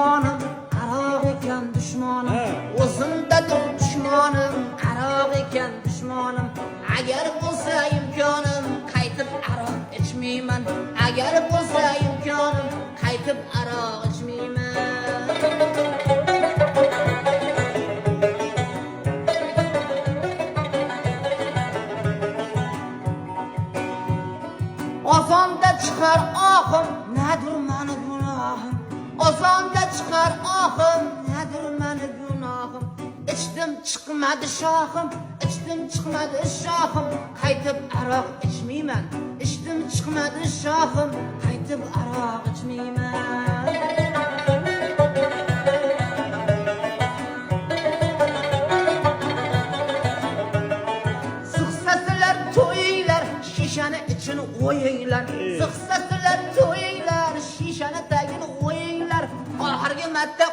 düşmanım, aroq ekan düşmanım. O'zimdadir düşmanım, aroq ekan düşmanım. Agar bo'lsa imkonim, qaytib aroq ichmayman. Agar bo'lsa imkonim, qaytib aroq ichmayman. Ozonda chiqar ohim, nadir mani gunohim. Ozonda chiqar ohim, nadir mani gunohim. Ichdim chiqmadi shohim, ichdim chiqmadi shohim. Qaytib aroq ichmayman. Ichdim chiqmadi shohim, qaytib aroq ichmayman. Siqsasizlar to'yinglar, shishani ichini o'yinglar. Siqsasizlar to'yinglar, shishani tagini o'yinglar. Oxirgi marta